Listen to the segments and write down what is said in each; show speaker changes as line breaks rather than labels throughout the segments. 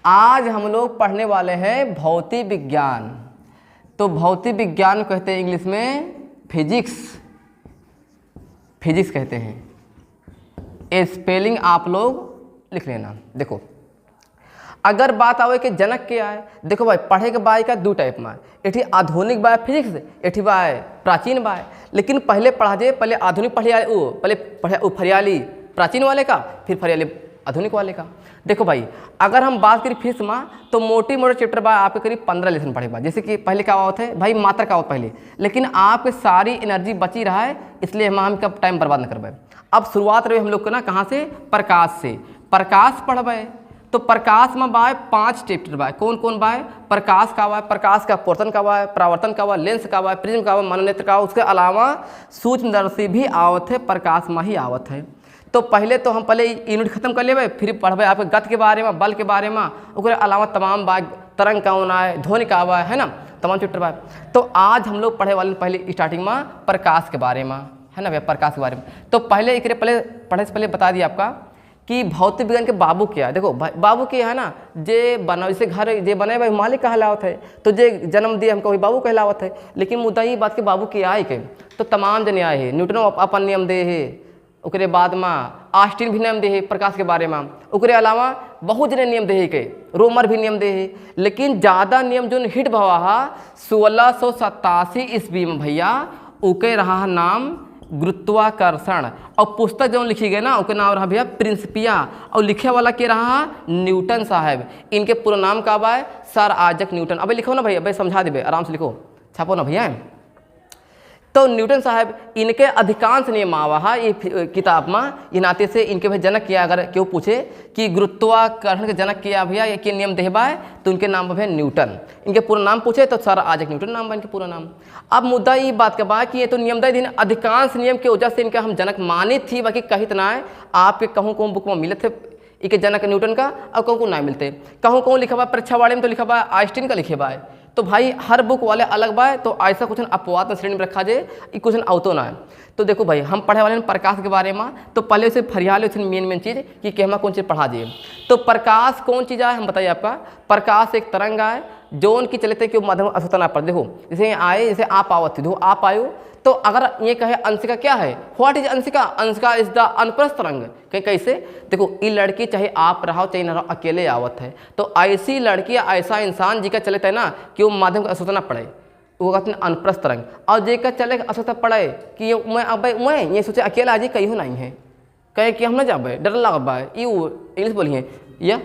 आज हम लोग पढ़ने वाले हैं भौतिक विज्ञान। तो भौतिक विज्ञान कहते हैं इंग्लिश में फिजिक्स, फिजिक्स कहते हैं। ये स्पेलिंग आप लोग लिख लेना। देखो अगर बात आवे कि जनक क्या है, देखो भाई पढ़े के बाय का दो टाइप में, एठी आधुनिक बाय फिजिक्स, एठी बाय प्राचीन बाय। लेकिन पहले पढ़ा जाए, पहले आधुनिक पढ़िया पहले पढ़े फरियाली प्राचीन वाले का, फिर फरियाली आधुनिक वाले का। देखो भाई अगर हम बात करें फिजिक्स में तो मोटी मोटे चैप्टर बा आपके करीब 15 लेसन पढ़े बा। जैसे कि पहले क्या होता है भाई मात्रा का होता पहले, लेकिन आपके सारी एनर्जी बची रहा है, इसलिए हम कब टाइम बर्बाद न करबे। अब शुरुआत रहे हम लोग को ना कहाँ से, प्रकाश से। प्रकाश पढ़बे तो प्रकाश में बाय 5 चैप्टर बाय। कौन कौन बाय? प्रकाश का बाय, प्रकाश का पोर्शन का बाय, परावर्तन का बाय, लेंस का बाय, प्रिज्म का बाय, मनोनेत्र का। उसके अलावा सूक्ष्मदर्शी भी आवत है, प्रकाश में ही आवत है। तो पहले तो हम पहले यूनिट खत्म कर लेबे, फिर पढ़बे आपके गति के बारे में, बल के बारे में, उसके अलावा तमाम बाय, तरंग कौन आए, ध्वनि का बाय, है ना, तमाम चैप्टर बाय। तो आज हम लोग पढ़े वाले पहले स्टार्टिंग में प्रकाश के बारे में, है ना भैया, प्रकाश के बारे में। तो पहले एक पहले पढ़े से पहले बता दिया आपका कि भौतिक विज्ञान के बाबू क्या है। देखो बाबू क्या है ना, जे बना जैसे घर जे बने भाई मालिक कहलावत है, तो जे जन्म दिए हमको वही बाबू कहलावत है। लेकिन मुद्दा ये बात के बाबू की आए के तो तमाम जने आए है। न्यूटन अपन नियम दे है, उसके बाद में आस्टीन भी नियम दे है प्रकाश के बारे में। उसके अलावा बहुत जने नियम दे है के, रोमर भी नियम दे है। लेकिन ज़्यादा नियम जो हिट भवा 1687 ईस्वी में भैया, उके रहा नाम गुरुत्वाकर्षण। और पुस्तक जो लिखी गई ना उसके नाम रहा भैया प्रिंसिपिया, और लिखे वाला के रहा न्यूटन साहब। इनके पूरा नाम का बा सर आइजैक न्यूटन। अबे लिखो ना भैया, अबे समझा देबे, आराम से लिखो, छापो ना भैया। तो न्यूटन साहब इनके अधिकांश नियम आवा है ये किताब में। ये नाते से इनके भाई जनक किया, अगर क्यों पूछे कि गुरुत्वाकर्षण के जनक किया भैया ये के नियम देहबा है, तो इनके नाम भैया न्यूटन। इनके पूरा नाम पूछे तो सर आइजैक न्यूटन नाम बा इनके पूरा नाम। अब मुद्दा ये बात का बा कि ये तो नियम दे दिन अधिकांश नियम के वजह से इनका हम जनक मानित थी, बाकी कहीं तो ना है। आपके कहूँ कहूँ बुक में मिले थे इनके जनक न्यूटन का, और कहूँ को ना मिलते। कहूँ कहूँ लिखा बा परीक्षा वाले में तो लिखा बा आइंस्टीन का लिखे बा है। तो भाई हर बुक वाले अलग बा है, तो ऐसा कुछ अपवाद श्रेणी में रखा जाए, ये कुछ आवतो ना है। तो देखो भाई हम पढ़े वाले प्रकाश के बारे में, तो पहले से फरियाले मेन चीज़ कि कहमा कौन चीज़ पढ़ा जाए। तो प्रकाश कौन चीज़ है हम बताइए आपका। प्रकाश एक तरंग है जो उनकी चलते कि माध्यम असुता ना पड़े। देखो जैसे आए, जैसे आप आवत थी, देखो आप आयो, तो अगर ये कहे अंशिका क्या है, व्हाट इज अंशिका, अंशिका इज द अनप्रस्थ तरंग। कैसे देखो ये लड़की चाहे आप रहो चाहे ना रहो अकेले आवत है, तो ऐसी लड़की ऐसा इंसान जी का चलते है ना कि वो माध्यम का असुता ना पड़े, वो कहते हैं अनप्रस्थ तरंग। और जे का चले असुता पड़े कि मैं अब मैं ये सोचे अकेला आज कहीं नहीं है, कहे कि हम ना जाबे डर लगा ये इंग्लिश बोलिए या।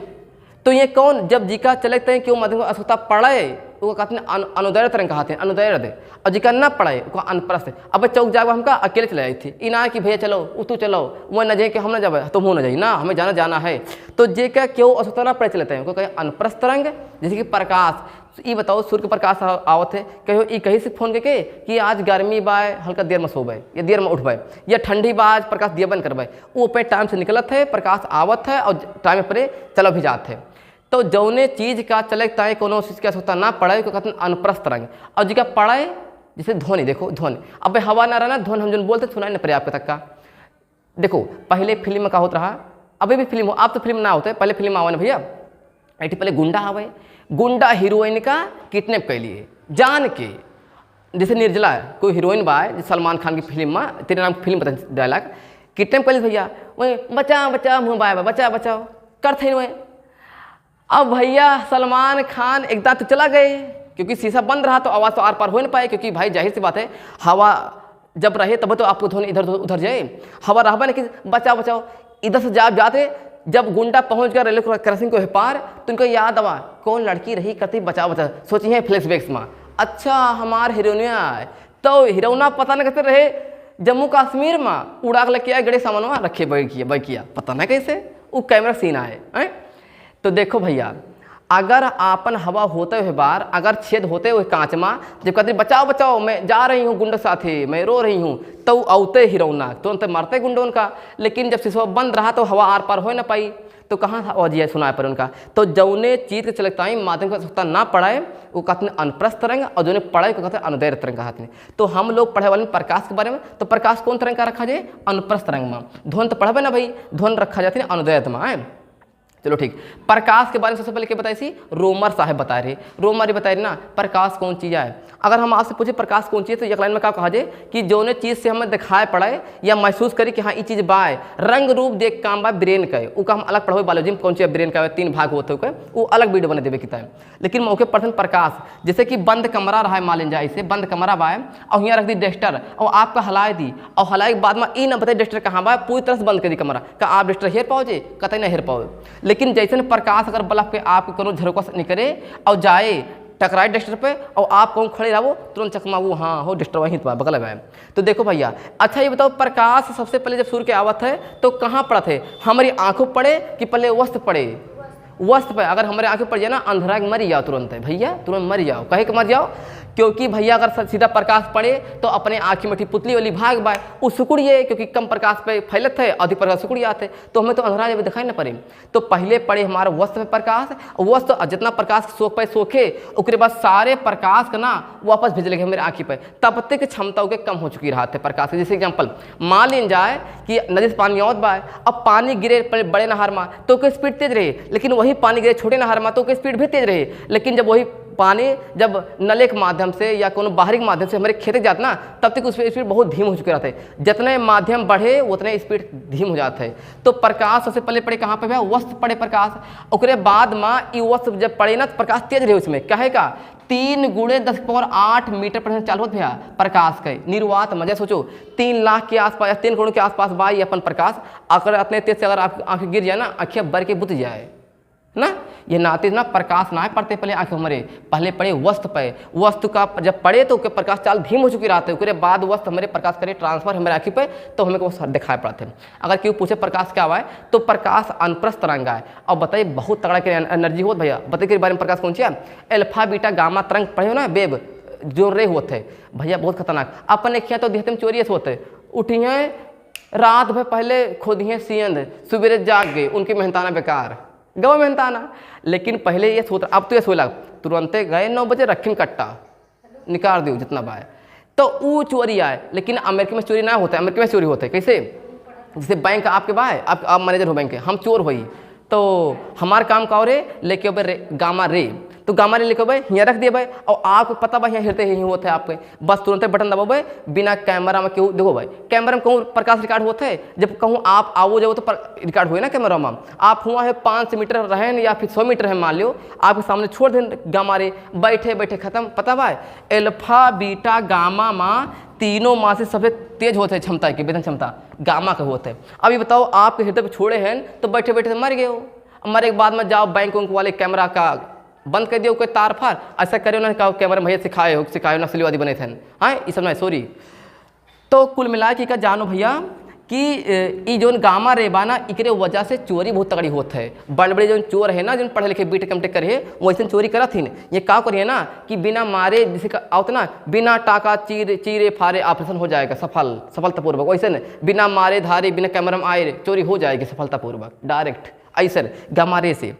तो ये कौन जब जी का चलते हैं कि वो माध्यम का असुता पड़े, वो कहते हैं अनुदैर्य तरंग कहते हैं, अनुदैर्य दे। और जिका न पढ़े वो अनप्रस्थ। अब चौक जाकर हमका अकेले चले आई थी, इना कि भैया चलो तू चलो, वो न जाए कि हम ना जाए तो मुँह न जाए ना, हमें जाना है। तो जे क्या क्यों असुता ना पड़े चलते हैं, उनको कहे अनप्रस्थ तरंग। जैसे कि प्रकाश, ये बताओ सूर्य के प्रकाश आवत है, कहो ये कहीं से फोन के कि आज गर्मी बाय हल्का देर में सोबे या देर में उठबे, या ठंडी बाज प्रकाश दिया बंद करबे, वो पे टाइम से निकलत है, प्रकाश आवत है और टाइम पर चलो भी जाते है। तो जौने चीज़ का चले ताए कोनो चीज़ का असुता ना पड़े को कहते हैं अनप्रस्थ तरंग। और जिका पड़े जैसे ध्वनि, देखो ध्वनि, अब हवा ना रहना ध्वनि हम जो बोलते सुनाई नहीं पड़े आपके तक का। देखो पहले फिल्म में का होता रहा, अभी भी फिल्म हो, आप तो फिल्म ना होते, पहले फिल्म आवा ना भैया, ऐठी पहले गुंडा आवे, गुंडा हीरोइन का किडनैप कर लिए जान के। जैसे निर्जला कोई हीरोइन बा है सलमान खान की फिल्म में, तेरे नाम फिल्म बता डायलॉग, किडनैप कर ली भैया, वही बचा बचा मुँह बाय बचा बचाओ करते वही। अब भैया सलमान खान एकदम तो चला गए, क्योंकि शीशा बंद रहा तो आवाज़ तो आर पार हो नहीं पाए, क्योंकि भाई जाहिर सी बात है हवा जब रहे तब तो आपको ध्वनि इधर उधर जाए, हवा रहा ना कि बचाओ बचाओ इधर से जाते। जब गुंडा पहुंच गया रेलवे क्रॉसिंग को पार, तो उनको याद आवा कौन लड़की रही कहती बचाओ बचाओ, सोची है फ्लैशबैक्स में, अच्छा हमार हीरोइनिया है। तो हीरोइना पता नहीं कैसे रहे जम्मू कश्मीर में उड़ा के लेके आए, गड़े सामान रखे बैठ किया पता नहीं कैसे, वो कैमरा सीन आए। तो देखो भैया अगर आपन हवा होते हुए बार, अगर छेद होते हुए कांच में, जब कहते बचाओ बचाओ मैं जा रही हूँ गुंडा साथी मैं रो रही हूँ, तो औते हीरोना तुरंत मरते गुंडो उनका। लेकिन जब शीशा बंद रहा तो हवा आर पार हो ना पाई, तो कहाँ आवाज है सुनाए पर उनका। तो जौने चीज के चलता ही माध्यम का आवश्यकता ना पड़े वो कहते हैं अनप्रस्थ तरंग, और जौने पढ़े को कहते हैं अनुदैर्घ्य तरंग कहते हैं। तो हम लोग पढ़े वाले प्रकाश के बारे में, तो प्रकाश कौन तरंग का रखा जाए, अनुप्रस्थ तरंग में। ध्वनि तो पढ़बे ना भाई, ध्वनि रखा जाती है अनुदैर्घ्य में। चलो ठीक। प्रकाश के बारे में सबसे पहले क्या बताई थी, रोमर साहब बता रहे, रोमर बताए ना प्रकाश कौन चीज़ है। अगर हम आपसे पूछे प्रकाश कौन चीज़ है तो एक लाइन में क्या कहा जाए कि जो चीज़ से हमें दिखाई पड़े या महसूस करी कि हाँ ये चीज़ बा है, रंग रूप देख काम बा ब्रेन का है, वो हम अलग पढ़ो बायोलॉजी में कौन चीज़ ब्रेन का है, 3 भाग होते हैं वो अलग वीडियो बना देवे किताब। लेकिन मौके पर्सन प्रकाश, जैसे कि बंद कमरा रहा है, मान लीजिए इसे बंद कमरा बा है और यहाँ रख दी डस्टर और आपका हलाए दी और हलाए के बाद में ये ना बताए डस्टर कहाँ बा, पूरी तरह से बंद कर दी कमरा का आप डस्टर हेर पाओ जे कतई ना हेर पाओ। लेकिन जैसे प्रकाश अगर बल्ब के आप करो झरोका से निकले और जाए टकराए डस्टर पे और आप कहूँ खड़े रहो तुरंत चकमा वो हाँ हो डस्टर वहीं तो बगल में। तो देखो भैया, अच्छा ये बताओ प्रकाश सबसे पहले जब सूर्य के आवत है तो कहाँ पड़ा थे, हमारी आंखों पड़े कि पहले वस्त्र पड़े, वस्त्र पे। अगर हमारे आंखें पड़ जाए ना अंधेरा मर जाओ तुरंत है भैया, तुरंत मर जाओ। कहे कि मर जाओ क्योंकि भैया अगर सीधा प्रकाश पड़े तो अपने आँखी में पुतली वाली भाग बाय वो सुकुड़िए, क्योंकि कम प्रकाश पे फैलत है, अधिक प्रकाश सुकुड़ जाते तो हमें तो अंधेरा जब दिखाई ना पड़े। तो पहले पड़े हमारा वस्त्र पे प्रकाश, वस्त्र जितना प्रकाश सोख पे सोखे उसके बाद सारे प्रकाश का ना वापस भेज लगे मेरे आँखी पे, तब तक क्षमता के कम हो चुकी रहते प्रकाश। जैसे एग्जाम्पल मान लीन जाए कि नदी से पानी आवत बाय, अब पानी गिरे बड़े नहर में तो उसकी स्पीड तेज रहे, लेकिन वही पानी गिरे छोटे नहर में तो उसकी स्पीड भी तेज रहे। लेकिन जब वही पानी जब नले के माध्यम से या कोनो बाहरी के माध्यम से हमारे खेते जाते ना तब तक उसकी स्पीड बहुत धीम हो चुके रहते हैं, जितने माध्यम बढ़े उतने स्पीड धीम हो जाते हैं। तो प्रकाश सबसे पहले पड़े कहाँ पे भैया, वस्त्र पड़े प्रकाश, उसके बाद में ये वस्त्र जब पड़े ना तो प्रकाश तेज रहे उसमें, कहे का 3 × 10⁸ मीटर पर चालू होता भैया प्रकाश के निर्वात मजा सोचो 3 लाख के आसपास या 3 करोड़ के आसपास बा ये अपन प्रकाश। अगर अपने तेज से अगर आप आँखें गिर जाए ना आँखें बर के बुझ जाए ना, ये नाते ना प्रकाश ना पड़ते पहले आंखें हमारे पहले पड़े वस्त्र पे, वस्त्र का जब पड़े तो उसके प्रकाश चाल धीम हो चुकी रहते उसके बाद वस्त्र हमारे प्रकाश करे ट्रांसफर हमारे आँखी पे तो हमें को दिखाई पड़ते हैं। अगर क्यों पूछे प्रकाश क्या हुआ है तो प्रकाश अनप्रस्थ तरंग है। और बताइए बहुत तगड़ा के एनर्जी हो भैया, बताइए के बारे में प्रकाश कौन सी है, अल्फा बीटा गामा तरंग पढ़े हो ना, वेब जो रे होते हैं भैया बहुत खतरनाक। अपन किया तो देहते में चोरी से होते उठिए रात भर पहले खोदिए सींद सवेरे जाग गए उनकी मेहनताना बेकार गवा मेहनताना। लेकिन पहले ये सोच, अब तो ये सोला तुरंत गए 9 बजे रखी कट्टा निकाल दो जितना बाय तो वो चोरी आए। लेकिन अमेरिका में चोरी ना होता है, अमेरिका में चोरी होता है कैसे, जैसे बैंक आपके बाय आप मैनेजर हो बैंक के, हम चोर हुई तो हमार काम का रे लेके रे गामा रे तो गामा रे लेके भाई यहाँ रख दिए भाई और आपको पता भाई यहाँ हिरते ही होते हैं आपके, बस तुरंत बटन दबाओ भाई बिना कैमरा में क्यों देखो भाई कैमरा में कहूँ प्रकाश रिकॉर्ड होता है, जब कहूँ आप आओ जाओ तो रिकॉर्ड हुए ना कैमरा में, आप हुआ है 5 मीटर रहें या फिर 100 मीटर है मान लो आपके सामने छोड़ दें गामा रे बैठे बैठे खत्म। पता भाई एल्फा बीटा गामा माँ तीनों माँ से सबसे तेज होते हैं क्षमता की वेदन क्षमता गामा का होते हैं। अभी बताओ आपके हृदय पे छोड़े हैं तो बैठे बैठे मर गए हो, मरे के बाद में जाओ बैंक वाले कैमरा का बंद कर दियो कोई तार फार ऐसा करे ना कहा कैमरा भैया सिखाए नस्ली वादी बने थे हाँ ये सब ना सॉरी। तो कुल मिला के का जानो भैया कि जो गामा रे बाना इकरे वजह से चोरी बहुत तगड़ी होता है। बड़े बड़े जो चोर है ना जो पढ़े लिखे बीटेक कमटेक करे वैसे चोरी करत थी ये का करिए ना कि बिना मारे जिसे आवत ना बिना टाका चीरे फारे ऑपरेशन हो जाएगा सफलतापूर्वक, वैसे न बिना मारे धारे बिना कैमरा में आए चोरी हो जाएगी सफलतापूर्वक डायरेक्ट ऐसे गामा रे से।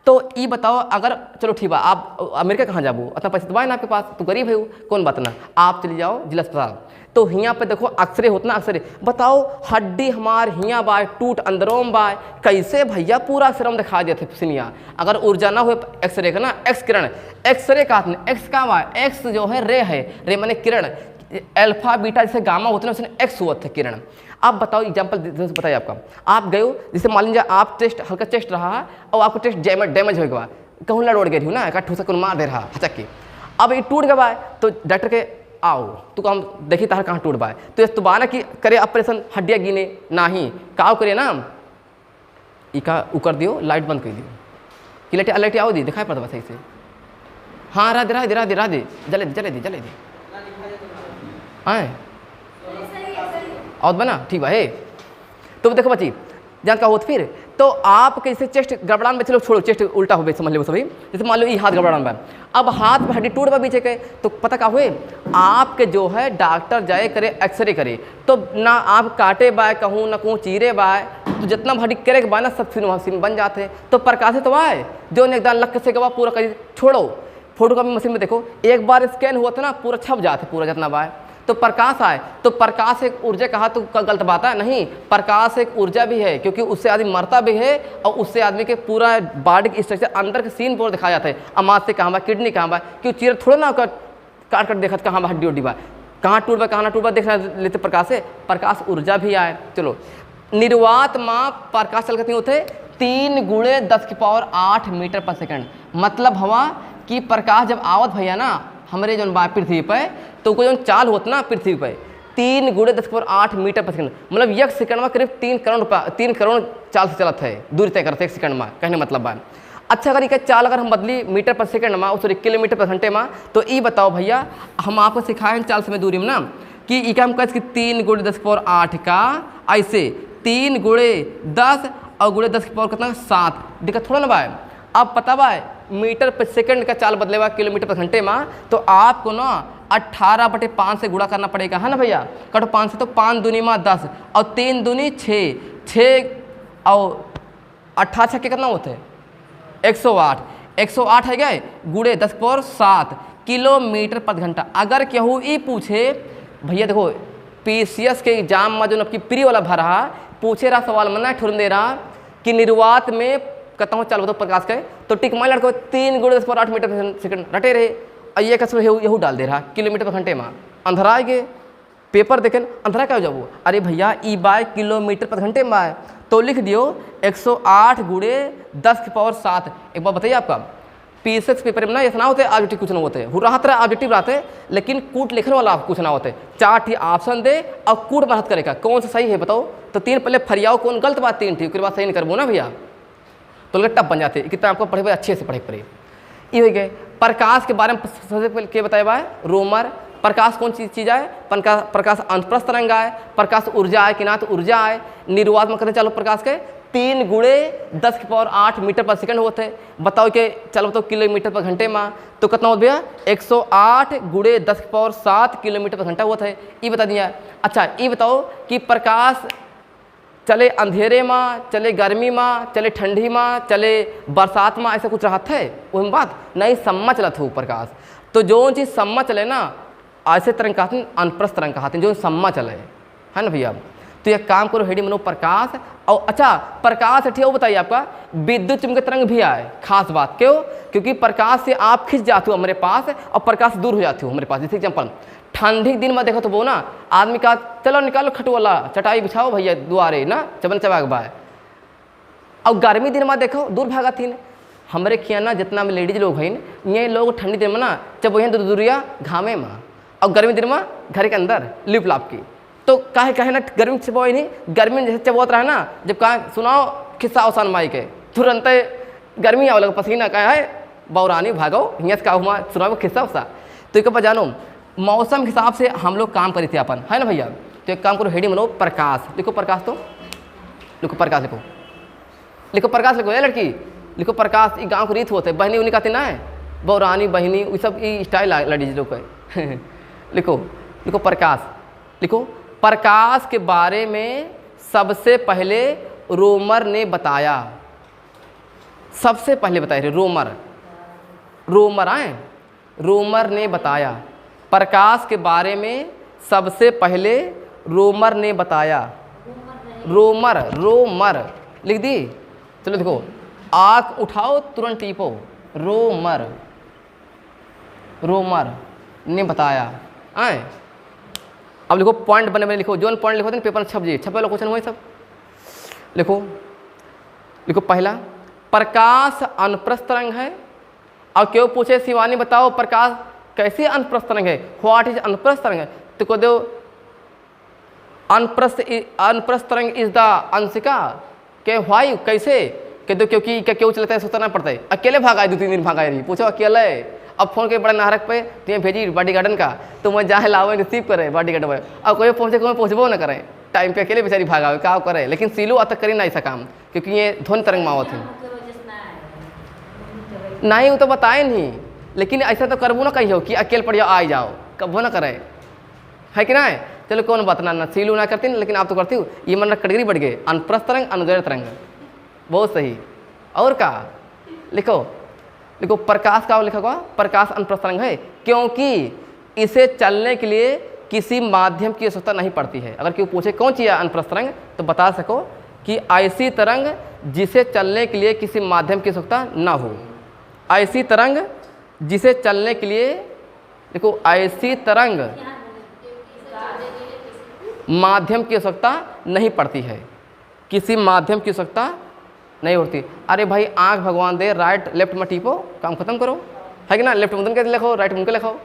तो ये बताओ अगर चलो ठीक है आप अमेरिका कहाँ जाबो इतना पैसा तो ना आपके पास तो गरीब है कौन बात ना, आप चले जाओ जिला अस्पताल तो हियाँ पे देखो अक्सरे होता ना अक्सरे बताओ हड्डी हमार हियाँ बाय टूट अंदरों बाय कैसे भैया पूरा अक्सर दिखा देते सिनिया। अगर ऊर्जा ना हो एक्सरे का ना एक्स किरण एक्सरे का एक्स का बाय एक्स जो है रे माने किरण अल्फा बीटा जैसे गामा होते हैं उसने एक्स हुआ था किरण। आप बताओ एग्जाम्पल बताइए आपका, आप गए हो जैसे मान लीजिए आप टेस्ट हल्का टेस्ट रहा और आपको टेस्ट डैमेज हो गया कहूँ लड़ गई हूँ ना एक ठूसा को मार दे रहा हचक के, अब ये टूट गया तो डॉक्टर के आओ तो हम देखी तार कहाँ टूट बाय तो तो बाना कि करे ऑपरेशन हड्डियाँ गिने ना ही का करे ना इका उकर दियो लाइट बंद कर दियो कि लाइट आओ दी दिखाई पड़ता सही से हाँ राधे जले दे हाँ और बना ठीक है। तो देखो बच्ची जान का होत फिर तो आप कैसे चेस्ट गड़बड़ान में चलो छोड़ो चेस्ट उल्टा हो गई समझ लो सभी, जैसे मान लो ये हाथ गड़बड़ान में अब हाथ में हड्डी टूट बीचे के तो पता क्या हुए आपके जो है डॉक्टर जाए करे एक्सरे करे तो ना आप काटे बाय कहूँ ना कहूँ चीरे बाय तो जितना हड्डी करे के बाद ना सब सीन बन जाते हैं। तो प्रकाशित तो आए जो एकदम लक से गवा पूरा कर छोड़ो फोटो कॉपी मशीन में देखो एक बार स्कैन हुआ था ना पूरा छप जाते पूरा जितना बाय। तो तो प्रकाश आए, तो प्रकाश एक ऊर्जा कहा तो गलत बात है? नहीं, प्रकाश एक ऊर्जा भी है, क्योंकि उससे आदमी मरता भी है और उससे आदमी के पूरा बॉडी के स्ट्रक्चर अंदर के सीन पर दिखाया जाता है। अमाश से कहाँ बा, किडनी कहाँ बा, क्यों चीर थोड़ा ना काट कर देखा कहाँ बा हड्डी उड्डी बा, कहाँ टूट बा कहाँ ना टूट बा देखना लेते प्रकाश से। प्रकाश ऊर्जा भी आए। चलो, निर्वात माँ प्रकाश चल कितनी होते 3 × 10⁸ मीटर पर सेकंड। मतलब हवा कि प्रकाश जब आवत भैया ना हमारे जो बा पृथ्वी पर, तो कोई जो चाल होता ना पृथ्वी पर 3 × 10⁸ मीटर पर सेकंड, मतलब 1 सेकंड में करीब 3 करोड़ चाल से चलत है, दूरी तय करते 1 सेकंड में, कहने मतलब बा। अच्छा, अगर एक चाल अगर हम बदली मीटर पर सेकंड में, सॉरी किलोमीटर पर घंटे में, तो ये बताओ भैया, हम आपको सिखाए चाल समय दूरी में ना कि ये हम कह 3 × 10⁸ का ऐसे 3 × 10 और × 10 कितना 7 दिक्कत थोड़ा ना बा। अब पता बा मीटर पर सेकंड का चाल बदलेगा किलोमीटर पर घंटे में, तो आपको ना 18/5 से गुणा करना पड़ेगा, है ना भैया। कटो 5 से, तो 5 दूनी में 10 और 3 दूनी 6 और 18 के कितना होते हैं 108 है गए गुड़े 10⁻7 किलोमीटर पर घंटा। अगर केहू ई पूछे भैया, देखो PCS के एग्जाम में जो आपकी प्री वाला भरा पूछे रहा सवाल में ना ठुरन दे रहा कि निर्वात में कहता चाल बताओ प्रकाश के, तो टिक मान लड़को 3 × 10⁸ मीटर पर सेकंड रटे रहे, और ये कसम यहू डाल दे रहा किलोमीटर पर घंटे में। अंधरा आए गए पेपर देखें, अंधरा क्या हो जाओ, अरे भैया ई बाय किलोमीटर पर घंटे में आए, तो लिख दियो 108 × 10⁻7। एक बार बताइए, आपका PCS पेपर में ना इतना होते ऑब्जेक्टिव कुछ ना होते, राहत रहा ऑब्जेक्टिव रहते, लेकिन कूट लिखने वाला कुछ ना होते। 4 ऑप्शन दे और कूट बात करेगा, कौन सा सही है बताओ। तो 3 पहले फरियाओ कौन गलत बात, 3 ठीक, उसके बाद सही नहीं करबो ना भैया, तो लगे टप बन जाते। कितना आपको पढ़े अच्छे से पढ़े ये हो गए। प्रकाश के बारे में सबसे पहले क्या बताया हुआ है, रोमर। प्रकाश कौन सी चीज़ है, प्रकाश अंतप्रस्थ तरंग है, प्रकाश ऊर्जा है कि ना, तो ऊर्जा है। निर्वात में कहते चलो प्रकाश के 3 × 10⁸ मीटर पर सेकंड होते हैं। बताओ कि चलो तो किलोमीटर पर घंटे में, तो कितना होता भैया 108 × 10⁻7 किलोमीटर पर घंटा होता है, ये बता दिया। अच्छा, ये बताओ कि प्रकाश चले अंधेरे में, चले गर्मी में, चले ठंडी में, चले बरसात में, ऐसा कुछ रहता है वही बात नहीं, सम्मा चलत हो प्रकाश। तो जो चीज़ सम्मा चले ना, ऐसे तरंग कहते हैं अनप्रस्थ तरंग कहते हैं, जो सम्मा चले, है ना भैया। तो ये काम करो हेडी मनो प्रकाश। और अच्छा, प्रकाश ठीक वो बताइए, आपका विद्युत चुंबकीय तरंग भी आए, खास बात क्यों, क्योंकि प्रकाश से आप खिंच जाते हो हमारे पास और प्रकाश दूर हो जाती हो हमारे पास। जैसे एग्जाम्पल ठंडी दिन में देखो तो वो ना आदमी का चलो निकालो खटवाला चटाई बिछाओ भैया दुआरे ना चबन चबाक बा, और गर्मी दिन में देखो दूर भागा थी। हमारे खिया ना जितना में लेडीज लोग हैं ये लोग ठंडी दिन में ना जब वही दूरिया घामे में, और गर्मी दिन में घर के अंदर लिप लाप की, तो काहे ना गर्मी से बोई नहीं, गर्मी में जैसे चबोत रहा ना, जब कहा सुनाओ खिस्सा अवसान माई के तुरंत गर्मी आओ लगा पसीना कहा है बौरानी भागो हियाँ से हुआ सुनाओ खिस्सा उस्सा। तो एक जानो मौसम के हिसाब से हम लोग काम करी थे अपन, है ना भैया। तो एक काम करो हेडिंग बनो प्रकाश, लिखो प्रकाश, तो लिखो प्रकाश, लिखो प्रकाश, लिखो लड़की लिखो प्रकाश। ये गाँव को रीत होते बहनी उन्हीं कहते ना है बौरानी बहनी वो सब ये स्टाइल लड़ीज लोग का लिखो लिखो प्रकाश, लिखो प्रकाश के बारे में सबसे पहले रोमर ने बताया, सबसे पहले बताए रोमर आए, रोमर ने बताया। प्रकाश के बारे में सबसे पहले रोमर ने बताया, रोमर लिख दी। चलो देखो आँख उठाओ तुरंत टीपो, रोमर ने बताया आए। अब लिखो पॉइंट बने बने लिखो, जो पॉइंट लिखो ना पेपर में छप जाइए, छपे वाला क्वेश्चन हुए सब लिखो पहला प्रकाश अनुप्रस्थ तरंग है। और क्यों पूछे शिवानी बताओ प्रकाश कैसे अनुप्रस्थ तरंग है, व्हाट इज अनुप्रस्थ तरंग है, तो को दो अनुप्रस्थ तरंग इज द अंशिका के वायु कैसे कह दो, क्योंकि क्यों चलता है सोचना पड़ता है। अकेले भागा 2-3 दिन भागा रही, पूछो अकेले। अब फोन के बड़ा नाहरक पे तुम्हें भेजी बॉडी गार्डन का, तो मैं जहाँ लावे रिसीव करे बॉडी गार्डन में, अब कोई पहुँचे कोई पहुँचबो ना करें टाइम पे, अकेले बेचारी भागा क्या करे। लेकिन सीलो अब तक करी ना ऐसा काम, क्योंकि ये ध्वनि तरंग मावत है नहीं, वो तो बताए नहीं, लेकिन ऐसा तो करबो ना कहियो कि अकेले पड़ जाओ आ जाओ, कबो ना करे, है कि ना। चलो कौन बात ना सीलू ना करती, लेकिन आप तो करती हूँ। ये मतलब कैटेगरी बढ़ गए, अनुप्रस्थ तरंग अनुदैर्घ्य तरंग, बहुत सही। और का लिखो प्रकाश का लिखा हुआ प्रकाश अनुप्रस्थ तरंग है, क्योंकि इसे चलने के लिए किसी माध्यम की आवश्यकता नहीं पड़ती है। अगर कोई पूछे कौन सी है अनप्रस्थ तरंग, तो बता सको कि ऐसी तरंग जिसे चलने के लिए किसी माध्यम की आवश्यकता ना हो। ऐसी तरंग जिसे चलने के लिए, देखो ऐसी तरंग माध्यम की आवश्यकता नहीं पड़ती है, किसी माध्यम की आवश्यकता नहीं होती। अरे भाई आंख भगवान दे, राइट लेफ्ट में टीपो, काम खत्म करो, है कि ना। लेफ्ट मुंह के लिखो, राइट मुंह के लिखो,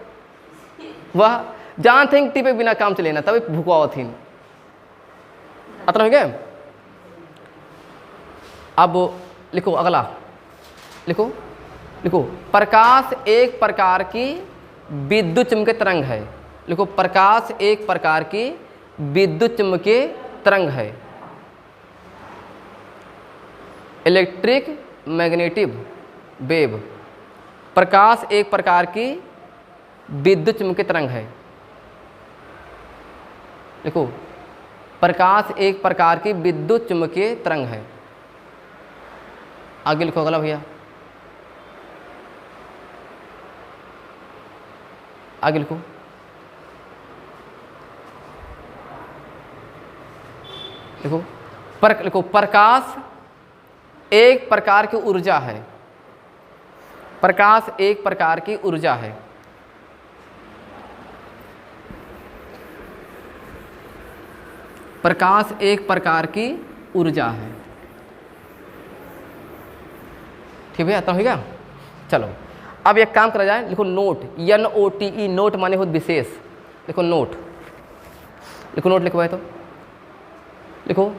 वह जान थे टीपे बिना काम चले ना, तभी भूखवा थी। अतः हो गए। अब लिखो अगला, लिखो लिखो प्रकाश एक प्रकार की विद्युत चुम्बकीय तरंग है। लिखो प्रकाश एक प्रकार की विद्युत चुम्बकीय तरंग है। इलेक्ट्रिक मैग्नेटिक वेव, प्रकाश एक प्रकार की विद्युत चुम्बकीय तरंग है। देखो प्रकाश एक प्रकार की विद्युत चुम्बकीय तरंग है। आगे लिखो अगला भैया, आगे लिखो। देखो लिखो प्रकाश एक प्रकार की ऊर्जा है। प्रकाश एक प्रकार की ऊर्जा है। प्रकाश एक प्रकार की ऊर्जा है। ठीक है, तो हो गया। चलो अब एक काम करा जाए, लिखो नोट, NOTE, नोट माने हो विशेष। लिखो नोट, लिखो नोट, लिखवाए तो लिखो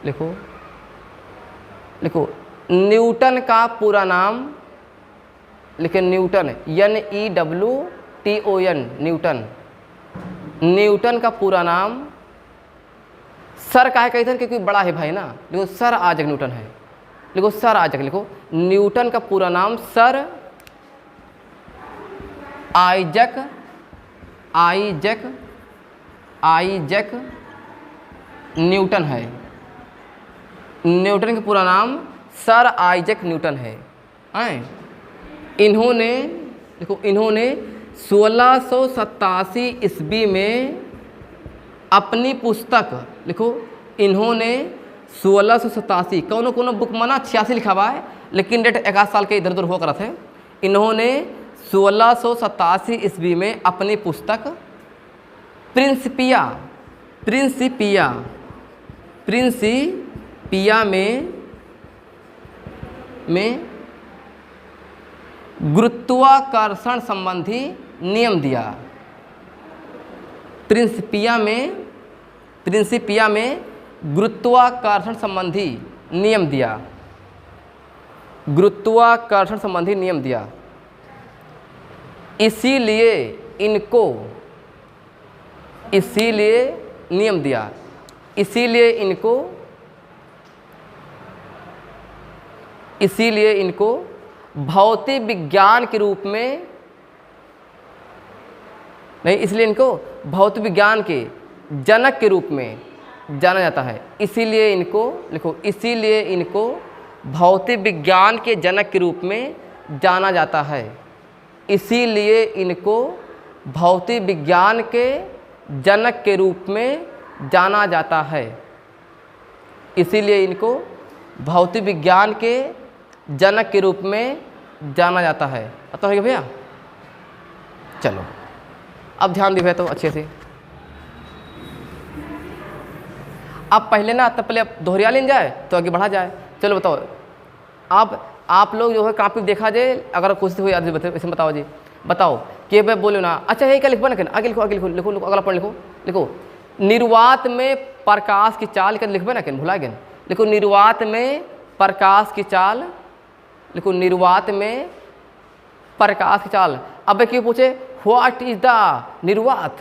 लिखो लिखो न्यूटन का पूरा नाम, लिखे न्यूटन, NEWTON, न्यूटन। न्यूटन का पूरा नाम, सर काहे कहते हैं क्योंकि बड़ा है भाई ना, लिखो सर आइजैक न्यूटन है। लिखो सर आइजैक, लिखो न्यूटन का पूरा नाम सर आइजैक न्यूटन है। न्यूटन का पूरा नाम सर आइजैक न्यूटन है। इन्होंने, देखो इन्होंने 1687 ईस्वी में अपनी पुस्तक, लिखो इन्होंने 1687, कौन बुक माना 86 लिखा हुआ है, लेकिन डेट 1 साल के इधर उधर हो कर थे। इन्होंने 1687 ईस्वी में अपनी पुस्तक प्रिंसिपिया में गुरुत्वाकर्षण संबंधी नियम दिया। प्रिंसिपिया में गुरुत्वाकर्षण संबंधी नियम दिया। गुरुत्वाकर्षण संबंधी नियम दिया। इसीलिए इनको नियम दिया। इसीलिए इनको भौतिक विज्ञान के रूप में नहीं, इसलिए इनको भौतिक विज्ञान के जनक के रूप में जाना जाता है। इसीलिए इनको, लिखो इसीलिए इनको भौतिक विज्ञान के जनक के रूप में जाना जाता है। इसीलिए इनको भौतिक विज्ञान के जनक के रूप में जाना जाता है। इसीलिए इनको भौतिक विज्ञान के जनक के रूप में जाना जाता है। आता है भैया। चलो अब ध्यान दीजिए तो अच्छे से। अब पहले ना, तब पहले अब दोहरिया लेन जाए तो आगे बढ़ा जाए। चलो बताओ, आप लोग जो है कापी देखा जाए, अगर कोशिश हुई आज इसमें बताओ जी, बताओ कि भाई बोलो ना। अच्छा यही क्या लिखो ना, आगे लिखो, आगे लिखो, लिखो अगला पढ़ लिखो। लिखो निर्वात में प्रकाश की चाल, क्या लिखबे ना, क्या भुला गए। लिखो निर्वात में प्रकाश की चाल। लिखो निर्वात में प्रकाश की चाल। अब क्यों पूछे व्हाट इज द निर्वात,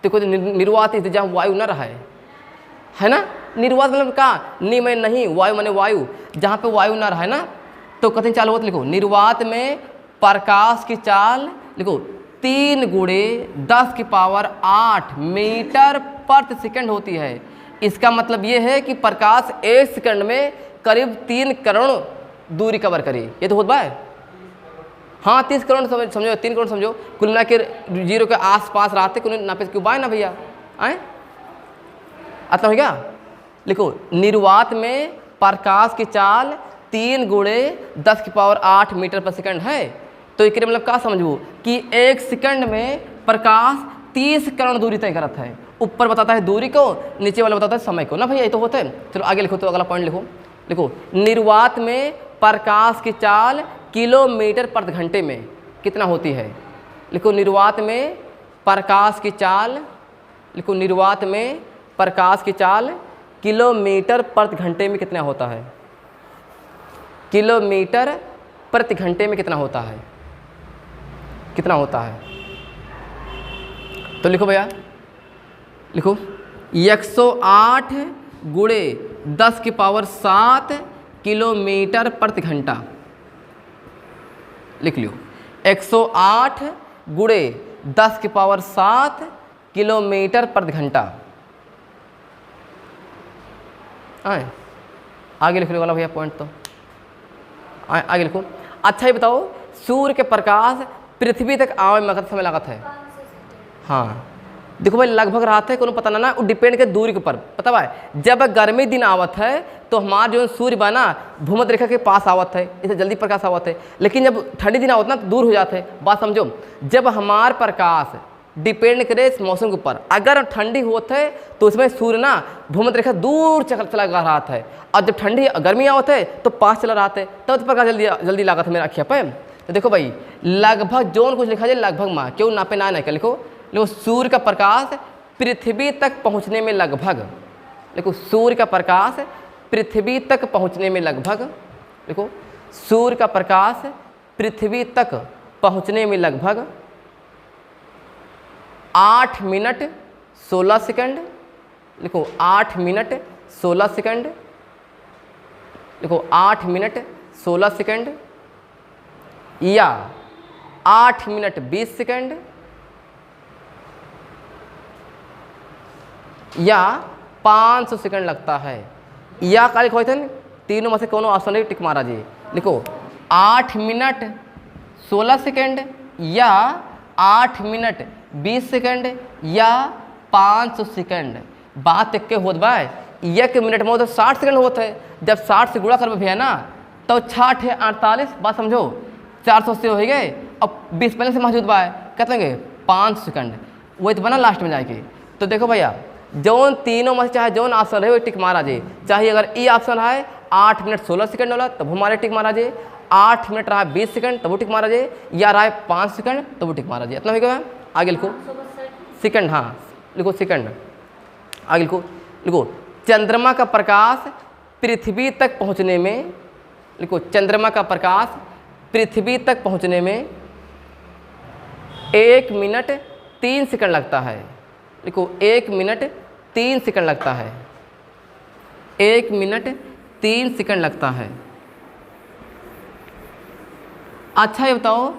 देखो निर्वात इज जहाँ वायु न रहा है ना। निर्वात मतलब कहाँ, नि में नहीं, वायु माने वायु, जहाँ पे वायु ना रहा ना, तो कथन चाल होता। लिखो निर्वात में प्रकाश की चाल, लिखो 3 × 10⁸ मीटर प्रति सेकंड होती है। इसका मतलब ये है कि प्रकाश 1 सेकंड में करीब 3 करोड़ दूरी कवर करी। ये तो होता हाँ 30 करोड़ समझो, 3 करोड़ समझो, कुल मिला के 0 के आसपास रहते कुल नापे क्यों बाय ना भैया आए आता हो गया। लिखो निर्वात में प्रकाश की चाल 3 गुणे 10⁸ मीटर पर सेकंड है। तो एक मतलब क्या समझो कि 1 सेकंड में प्रकाश 30 करोड़ दूरी तय करता है। ऊपर बताता है दूरी को, नीचे वाला बताता है समय को ना भैया, ये तो होता है। चलो आगे लिखो, तो अगला पॉइंट लिखो। लिखो निर्वात में प्रकाश की चाल किलोमीटर प्रति घंटे में कितना होती है। लिखो निर्वात में प्रकाश की चाल, लिखो निर्वात में प्रकाश की चाल किलोमीटर प्रति घंटे में कितना होता है। किलोमीटर प्रति घंटे में कितना होता है, कितना होता है। तो लिखो भैया, लिखो 108 गुणे 10⁷ किलोमीटर प्रति घंटा। लिख लियो 108 गुणे 10⁷ किलोमीटर प्रति घंटा। आगे लिख लो वाला भैया पॉइंट, तो आगे लिखो। अच्छा ये बताओ सूर्य के प्रकाश पृथ्वी तक आवे में कितना समय लागत है। हाँ देखो भाई लगभग रात है, कोनो पता ना वो डिपेंड के दूरी के ऊपर पता भाई। जब गर्मी दिन आवत है तो हमारा जो सूर्य बना भूमध्य रेखा के पास आवत है, इसे जल्दी प्रकाश आवत है। लेकिन जब ठंडी दिन आवत ना तो दूर हो जाते हैं। बात समझो, जब हमार प्रकाश डिपेंड करे इस मौसम के ऊपर, अगर ठंडी होता है तो उसमें सूर्य ना भूमध्य रेखा दूर चला रहा है, और जब ठंडी गर्मी आवत है तो पास चला रहा है, तब तो प्रकाश जल्दी लागत है मेरा अखिया पे। तो देखो भाई लगभग जोन कुछ लिखा जाए लगभग माँ क्यों नापे ना क्या लिखो। लिखो सूर्य का प्रकाश पृथ्वी तक पहुंचने में लगभग, लिखो सूर्य का प्रकाश पृथ्वी तक पहुंचने में लगभग, लिखो सूर्य का प्रकाश पृथ्वी तक पहुंचने में लगभग 8 मिनट 16 सेकंड। लिखो 8 मिनट 16 सेकंड, लिखो 8 मिनट 16 सेकंड या 8 मिनट 20 सेकंड या 500 सेकंड लगता है। या का लिखो थे तीनों में से कौन ऑप्शन है टिक मारा जी। लिखो 8 मिनट 16 सेकंड या 8 मिनट 20 सेकंड या 500 सेकंड। बात एक के होत बा 1 मिनट में तो 60 सेकंड होते है। जब 60 से गुणा करबे भैया ना तो 6 है 48। बात समझो 400 से हो गए, अब 20 पहले से मौजूद बा कहते 5 सेकंड वही तो बना लास्ट में जाके। तो देखो भैया जौन तीनों में से चाहे जौन ऑप्शन है वो टिक मारा जाए। चाहे अगर ई ऑप्शन है 8 मिनट 16 सेकंड वाला तब हमारे टिक मारा जाए, 8 मिनट रहा 20 सेकंड तब वो टिक मारा जाए, या रहा 5 सेकंड तब वो टिक मारा जाए। इतना हो गया। आगे लिखो सेकंड, हाँ लिखो सेकंड। आगे लिखो, लिखो चंद्रमा का प्रकाश पृथ्वी तक पहुंचने में, लिखो चंद्रमा का प्रकाश पृथ्वी तक पहुंचने में 1 मिनट 3 सेकंड लगता है। लिखो 1 मिनट 3 सेकंड लगता है, 1 मिनट 3 सेकंड लगता है। अच्छा ये बताओ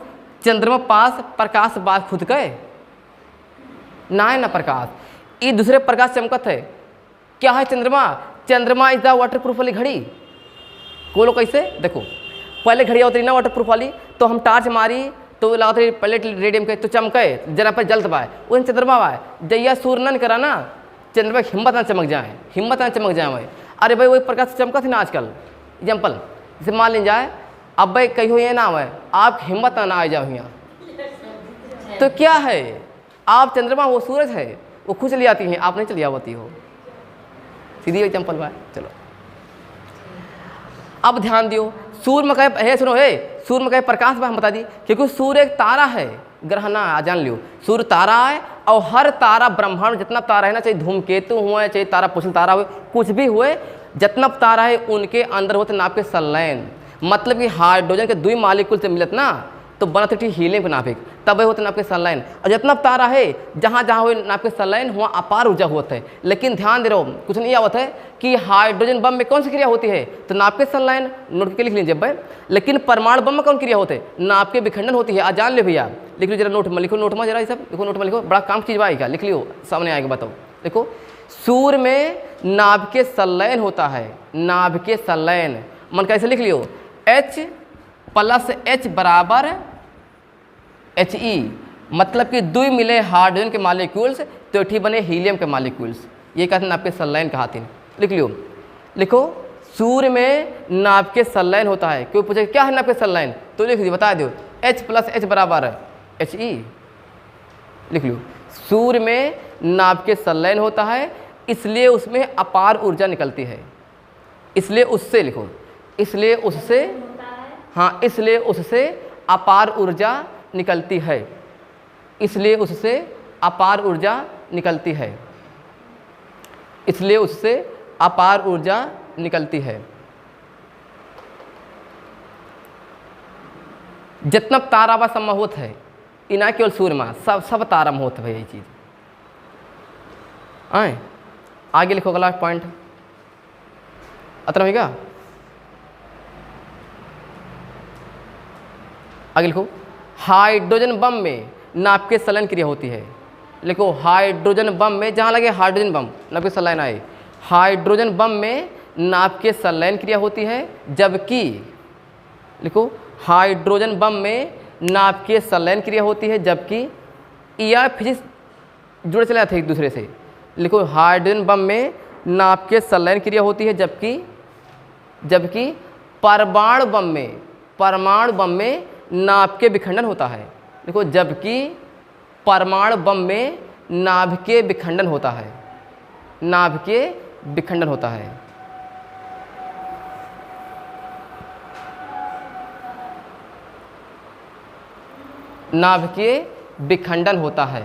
चंद्रमा पास प्रकाश बात खुद गए ना है ना प्रकाश, ये दूसरे प्रकाश चमकत है। क्या है चंद्रमा? चंद्रमा इज द वाटर प्रूफ वाली घड़ी। बोलो कैसे? देखो पहले घड़ी होती ना वाटर प्रूफ वाली, तो हम टार्च मारी तो लगाते पहले रेडियम के तो चमके जरा पर जलत पाए उन चंद्रमा पाए। जैया सूर्य न करा ना चंद्रमा हिम्मत ना चमक जाए, हिम्मत ना चमक जाए भाई। अरे भाई वही प्रकाश चमका थी ना आजकल एग्जाम्पल, जैसे मान ली जाए अब भाई कही हो ये ना है आप हिम्मत ना आ जाओ यहाँ, तो क्या है आप चंद्रमा वो सूरज है वो खुद चली आती हैं, आप नहीं चली आवती हो। सीधी एग्जाम्पल भाई। चलो अब ध्यान दियो सूर्य में कहे सुनो है सूर्य में कहे प्रकाश हम बता दी क्योंकि सूर्य एक तारा है, ग्रह ना जान लियो। सूर्य तारा है और हर तारा ब्रह्मांड जितना तारा है ना, चाहे धूमकेतु हुए चाहे तारा पुष्ल तारा हुए कुछ भी हुए, जितना तारा है उनके अंदर होते नाप के संलयन, मतलब कि हाइड्रोजन के 2 मालिक्यूल से मिलत ना तो बनत है हीलियम के नापिक, तब होते नाप के संलयन। और जितना तारा है जहाँ जहाँ हुए नाप के संलयन हुआ अपार ऊर्जा होता है। लेकिन ध्यान दे रहो कुछ नहीं आवत है कि हाइड्रोजन बम में कौन सी क्रिया होती है, तो नाप के संलयन नोट के लिख लीजिए भाई। लेकिन परमाणु बम में कौन क्रिया होते है, नाप के विखंडन होती है। आज जान ले भैया, लिख लो जरा नोट में, लिखो नोट में जरा ये सब लिखो, नोट में लिखो, बड़ा काम चीज आएगा, लिख लियो सामने आएगा बताओ। देखो सूर्य में नाभ के संलयन होता है, नाभ के संलयन मन कैसे लिख लियो H + H बराबर He मतलब कि दुई मिले हाइड्रोजन के मॉलिक्यूल्स तो एठी बने हीलियम के मॉलिक्यूल्स। ये कहते हैं नाभ के संलयन कहाते हैं। लिख लियो, लिखो सूर्य में नाभ के संलयन होता है। क्यों पूछे क्या है नाभ के संलयन, तो लिख दियो, बता दो H + H बराबर है He। लिख लो, सूर्य में नाभ के संलयन होता है इसलिए उसमें अपार ऊर्जा निकलती है। इसलिए उससे लिखो, इसलिए उससे, हाँ इसलिए उससे अपार ऊर्जा निकलती है। इसलिए उससे अपार ऊर्जा निकलती है। इसलिए उससे अपार ऊर्जा निकलती है। जितना तारा बा सम्मा होत है ई ना केवल सूर्य में, सब तारा में होत है ये चीज़। आए आगे लिखो अगला पॉइंट, अतना होगा। आगे लिखो, हाइड्रोजन बम में नाभ के संलयन क्रिया होती है। लिखो हाइड्रोजन बम में, जहाँ लगे हाइड्रोजन बम नाभ के संलयन आए, हाइड्रोजन बम में नाभ के संलयन क्रिया होती है। जबकि लिखो हाइड्रोजन बम में नाभ के संलयन क्रिया होती है, जबकि यह फिजिक्स जुड़े चले जाते हैं एक दूसरे से। लिखो हाइड्रोजन बम में नाभ के संलयन क्रिया होती है, जबकि परमाणु बम में नाभ के विखंडन होता है। देखो जबकि परमाणु बम में नाभ के विखंडन होता है, नाभ के विखंडन होता है। नाभ के विखंडन होता है।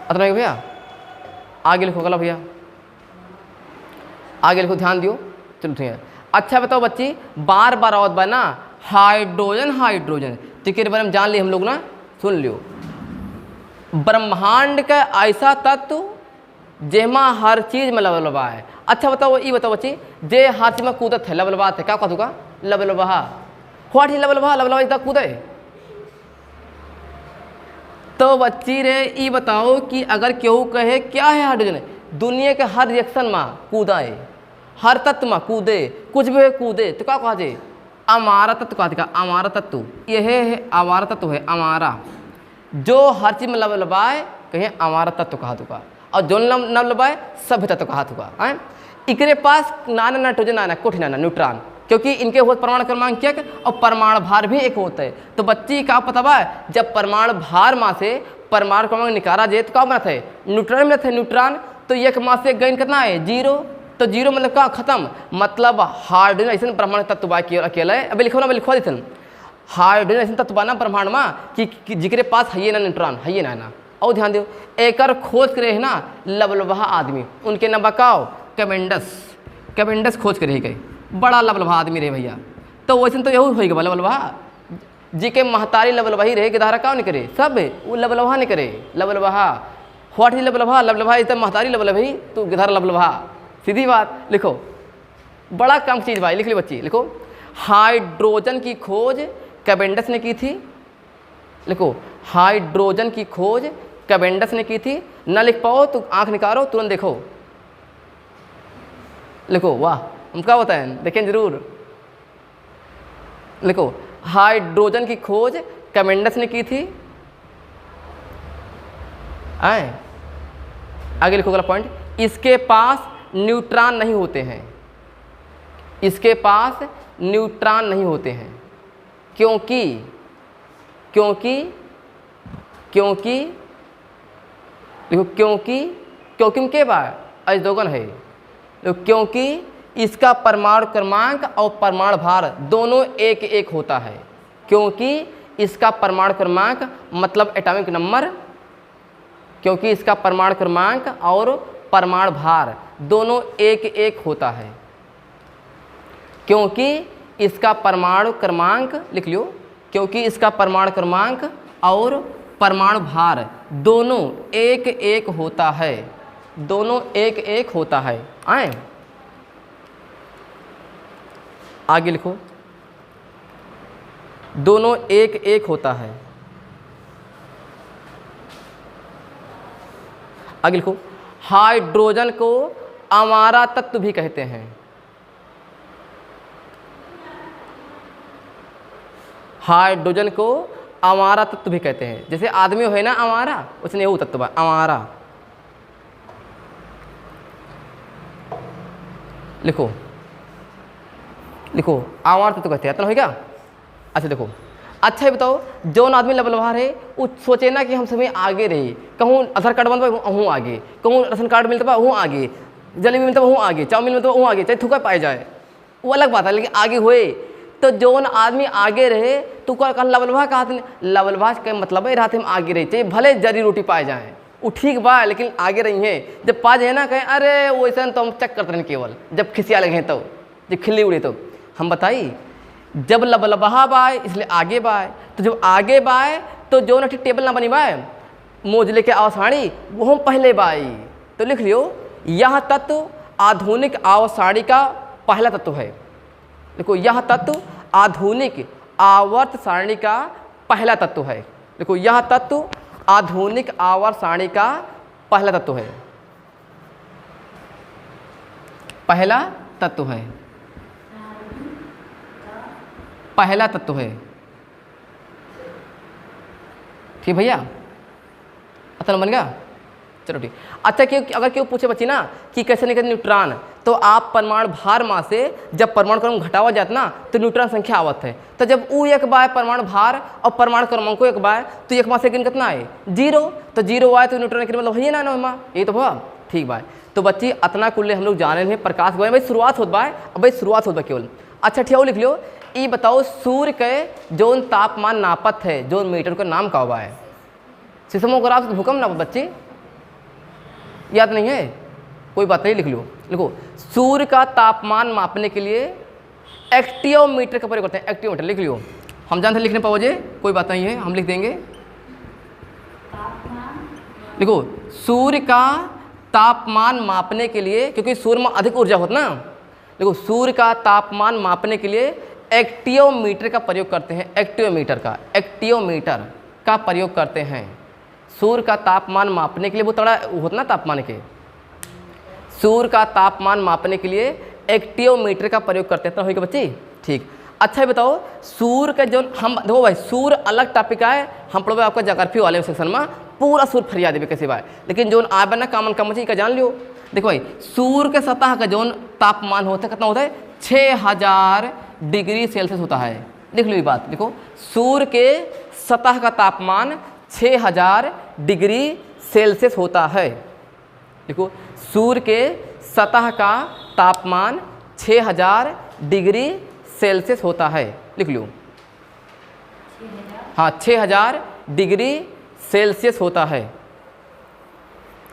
अतना भैया आगे लिखो गला भैया, आगे लिखो, ध्यान दियो। चलो ठीक है। अच्छा बताओ बच्ची, बार बार आवत बा ना हाइड्रोजन तो के बारे में जान ली हम लोग ना, सुन लियो। ब्रह्मांड का ऐसा तत्व जेमा हर चीज में लबलबा है। अच्छा बताओ, ये बताओ बच्ची, जे हर चीज में कूदत है, लबलबात है, क्या कहतू का लबलबहा, व्हाट इज लबलबहा इतना कूदे। तो बच्ची रे ये बताओ कि अगर केहू कहे क्या है हाइड्रोजन, दुनिया के हर रिएक्शन में कूदा है, हर तत्व में कूदे, कुछ भी कूदे, तो क्या कहा जाए अमारा तत्व कहते का, अमारा तत्व यह है, अमारा तत्व है, अमारा जो हर चीज में लबलबाए कहें अमारा तत्व कहा तुका, और जो न लबाए सभ्य तत्व कहा तुका। इकरे पास नाना नाइट्रोजन नाना कुछ नाना न्यूट्रॉन, क्योंकि इनके होते परमाणु क्रमांक एक और परमाणु भार भी एक होता है। तो बच्ची का पता बा, जब परमाणु भार माँ से परमाणु क्रमांक निकाला जाए तो क्या बनता है न्यूट्रॉन मिलता है, न्यूट्रॉन। तो एक माँ से गैन कितना है 0, तो 0 मतलब क्या खत्म, मतलब हाइड्रोजन ऐसे ब्रह्मांड तत्व बा अकेला है। अभी लिखो ना, लिखवा देते हाइड्रोजन ऐसे तत्व ना ब्रह्मांड में कि जिकरे पास है ना न्यूट्रॉन है ना। और ध्यान दो, एकर खोज करे है ना लबलबहा आदमी, उनके नाम बताओ कैवेंडस खोज करे गए, बड़ा लबलबहा आदमी रहे भैया। तो वैसे तो यही होगा लबलबहा, जी के महतारी लबलबही रहे, गिधारा क्यों नहीं करे, सब वो लबलबहा नहीं करे। लबलबहा व्हाट इज लबलबहा इतना महतारी लबलबही तो गिधार लबलबहा, सीधी बात। लिखो बड़ा कम चीज़ भाई, लिख ली बच्ची, लिखो हाइड्रोजन की खोज कैवेंडस ने की थी। लिखो हाइड्रोजन की खोज कैवेंडस ने की थी। ना लिख पाओ तो आंख निकालो, तुरंत देखो, लिखो वाह हम क्या बताएं, देखें जरूर। लिखो हाइड्रोजन की खोज कैवेंडस ने की थी। आगे लिखो अगला पॉइंट, इसके पास न्यूट्रॉन नहीं होते हैं, इसके पास न्यूट्रॉन नहीं होते हैं, क्योंकि देखो क्योंकि उनके बाद अजदोगन है, क्योंकि इसका परमाणु क्रमांक और परमाणु भार दोनों एक एक होता है। क्योंकि इसका परमाणु क्रमांक मतलब एटॉमिक नंबर, क्योंकि इसका परमाणु क्रमांक और परमाणु भार दोनों एक एक होता है। क्योंकि इसका परमाणु क्रमांक लिख लियो, क्योंकि इसका परमाणु क्रमांक और परमाणु भार दोनों एक एक होता है, दोनों एक एक होता है। आए आगे लिखो, दोनों एक एक होता है। आगे लिखो, हाइड्रोजन को अमारा तत्व भी कहते हैं। हाइड्रोजन को अमारा तत्व भी कहते हैं। जैसे आदमी है ना अमारा, उसने वो तत्व है अमारा। लिखो लिखो अमारा तत्व कहते हैं, इतना हो गया। अच्छा देखो, अच्छा ये बताओ, जौन आदमी लबलवार है वो सोचे ना कि हम सभी आगे रही, कहूँ आधार कार्ड बनता हूँ आगे, कहूँ राशन कार्ड मिलता हूँ आगे, जलेबी मिलता हूँ आगे, चाउमीन मिलता हूँ आगे, चाहे थूका पाए जाए वो अलग बात है, लेकिन आगे हुए तो जौन आदमी आगे रहे तो कहा लबलवा कहा, लबलवा का मतलब है रात हम आगे रहे, चाहे भले जरी रोटी पाए जाए वो ठीक बा, लेकिन आगे रही हैं। जब पा जाए ना कहें अरे वैसा तो हम चेक करते हैं केवल, जब खिसिया लगे तो, जब खिल्ली उड़े तो हम बताई, जब लबलबहा बाय इसलिए आगे बाय, तो जब आगे बाय तो जो ना ठीक टेबल ना बनी बाय मोजले के आवसाणी वो हम पहले बाई। तो लिख लियो, यह तत्व आधुनिक आवर्त का पहला तत्व है। देखो यह तत्व आधुनिक आवर्त सारणी का पहला तत्व है। देखो यह तत्व आधुनिक आवर्त सारणी का पहला तत्व है, पहला तत्व है, पहला तत्व है। ठीक भैया, अतल बन गया, चलो ठीक। अच्छा क्यों, अगर क्यों पूछे बच्ची ना कि कैसे निकलते न्यूट्रॉन, तो आप परमाणु भार मास से जब परमाणु क्रमांक घटावा जाता ना तो न्यूट्रॉन संख्या आवत है। तो जब ऊ एक बाय परमाणु भार और परमाणु क्रमांक को एक बाय तो एक मास से कितना है 0, तो 0 आए तो न्यूट्रॉन के मतलब है ना नो ये तो हुआ ठीक बाय। तो बच्ची अतना कुल्ले हम लोग जाने हैं प्रकाश के बारे में, भाई शुरुआत होता है, अब भाई शुरुआत होता है केवल। अच्छा ठीक लिख लियो, ये बताओ सूर्य के जोन तापमान नापत है जोन मीटर का नाम का हुआ है, सिस्मोग्राफ भूकंप ना बच्चे याद नहीं है, कोई बात नहीं, लिख लो। लिखो, सूर्य का तापमान मापने के लिए एक्टियोमीटर का प्रयोग करते हैं, एक्टियोमीटर लिख लियो। हम जानते लिखने पाओगे, कोई बात नहीं है, हम लिख देंगे। लिखो, सूर्य का तापमान मापने के लिए, क्योंकि सूर्य में अधिक ऊर्जा होती ना, देखो सूर्य का तापमान मापने के लिए एक्टियोमीटर का प्रयोग करते हैं, एक्टियोमीटर का प्रयोग करते हैं। सूर्य का तापमान मापने के लिए वो तड़ा होता ना तापमान के, सूर्य का तापमान मापने के लिए एक्टियोमीटर का प्रयोग करते हैं। तो होगा बच्ची ठीक। अच्छा ये बताओ, सूर्य का जो हम देखो भाई, सूर्य अलग टॉपिक है, हम पढ़ोगे आपका ज्योग्राफी वाले सेक्शन में पूरा सूर्य फरिया देवे कैसे बाय, लेकिन जो आ बना कामन कम का जान लियो। देखो भाई, सूर्य के सतह का जो तापमान होता है कितना होता है 6000 डिग्री सेल्सियस होता है। लिख लो ये बात, देखो सूर्य के सतह का तापमान 6000 डिग्री सेल्सियस होता है। देखो सूर्य के सतह का तापमान 6000 डिग्री सेल्सियस होता है, लिख लो। हाँ 6000 डिग्री सेल्सियस होता है,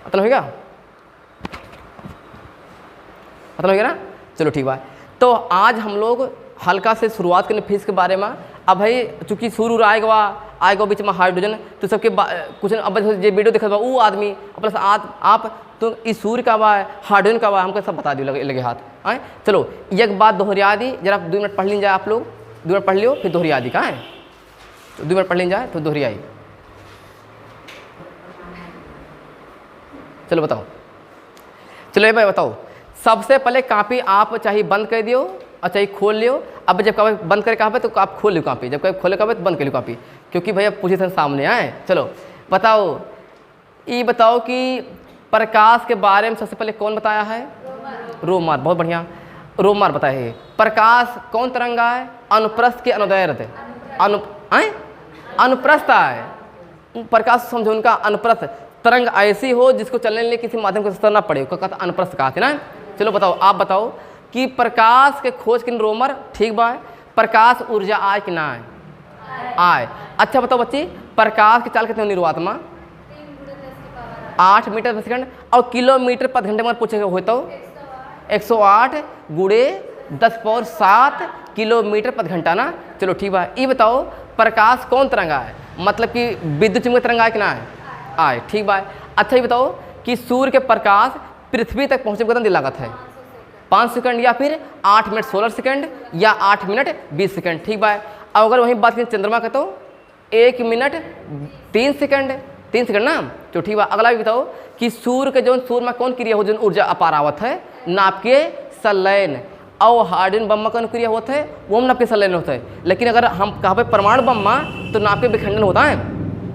इतना होगा, इतना होगा ना। चलो ठीक बात। तो आज हम लोग हल्का से शुरुआत करने फिजिक्स के बारे में। अब भाई चूंकि सूर्य आएगा बीच में हाइड्रोजन, तो सबके कुछ अब ये वीडियो देखा वो आदमी प्लस आप तो इस सूर्य का बा हाइड्रोजन का बा हमको सब बता दियो लगे हाथ आए। चलो एक बात दोहरिया दी, जरा 2 मिनट पढ़ लीजिए जाए, आप लोग 2 मिनट पढ़ लियो फिर दोहरिया दी कहाँ है, तो 2 मिनट पढ़ लीजिए जाए तो दोहरियाई। चलो बताओ, चलो ये भाई बताओ, सबसे पहले कापी आप चाहे बंद कर दियो और चाहे खोल लियो। अब जब कभी बंद करके कहा तो आप खोल लियो कापी, जब कभी खोले कहा तो बंद कर लियो कापी, क्योंकि भैया पोजीशन सामने आए। चलो बताओ, ये बताओ कि प्रकाश के बारे में सबसे पहले कौन बताया है, रोमार, बहुत बढ़िया रोमार बताया है। प्रकाश कौन तरंगा है, अनुप्रस्थ के अनुदैर्ध्य, अनुप्रस्थ है प्रकाश, समझो उनका अनुप्रस्थ तरंग ऐसी हो जिसको चलने के लिए किसी माध्यम को सतरना पड़े, कहता अनुप्रस्थ कहा ना। चलो बताओ, आप बताओ कि प्रकाश के खोज किन रोमर ठीक बा, प्रकाश ऊर्जा आए कि ना आए। अच्छा बताओ बच्ची, प्रकाश की चाल कितने निर्वात में 8 मीटर प्रति सेकंड, और किलोमीटर प्रति घंटे में पूछे हो तो 108 गुणे 10⁻7 किलोमीटर प्रति घंटा ना। चलो ठीक बा। ये बताओ प्रकाश कौन तरंगा है, मतलब कि विद्युत चुंबकीय तरंगा है कि ना आए, ठीक बा। अच्छा ये बताओ कि सूर्य के प्रकाश पृथ्वी तक पहुँचे कितना दिन लागत है, 5 सेकंड या फिर 8 मिनट 16 सेकंड या 8 मिनट 20 सेकंड, ठीक बा। और अगर वहीं बात करें चंद्रमा का तो 1 मिनट 3 सेकंड ना। तो ठीक बा। अगला भी बताओ कि सूर्य के जो सूर्य में कौन क्रिया हो जो ऊर्जा अपार आवत है, नाभिकीय संलयन, और हाइड्रोजन बम का अनुक्रिया होता है वो हम नाप के संलयन होता है। लेकिन अगर हम कहाँ पे परमाणु बम तो नाप के विखंडन होता है।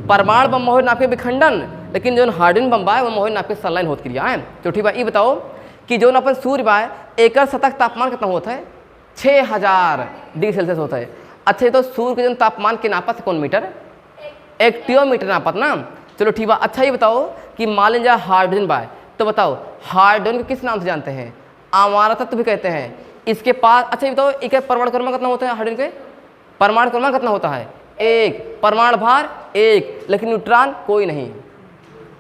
परमाणु बम हो नाप के विखंडन, लेकिन जो हाइड्रोजन बम है वो मोह नाप के संलयन होत क्रिया है। तो ठीक है, ये बताओ कि जो अपन सूर्य बा एक सतह तापमान कितना होता है 6000 डिग्री सेल्सियस होता है। अच्छा, ये तो सूर्य के जो तापमान के नापत है कौन मीटर, एक्टियोमीटर नापत ना। चलो ठीक है। अच्छा, ये बताओ कि मान लीजिए हाइड्रोजन बा, तो बताओ हाइड्रोजन को किस नाम से जानते हैं, आमारा तत्व भी कहते हैं इसके पास। अच्छा, ये बताओ एक परमाणु क्रमांक कितना होता है हाइड्रोजन के, परमाणु क्रमांक कितना होता है 1, परमाणु भार 1, लेकिन न्यूट्रॉन कोई नहीं।